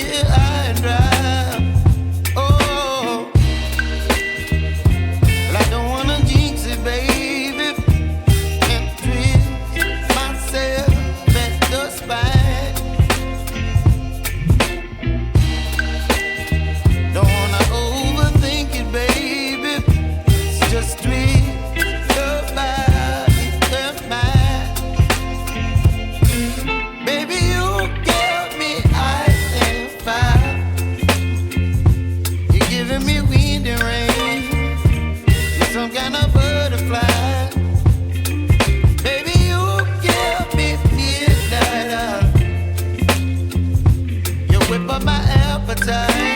feel high and dry. Oh, well, I don't wanna jinx it, baby, and twist myself at the spine. Don't wanna overthink it, baby. It's just twist your body and mine. Baby, you give me ice and fire. You're giving me wind and rain. You're some kind of butterfly. Baby, you give me midnight. You whip up my appetite.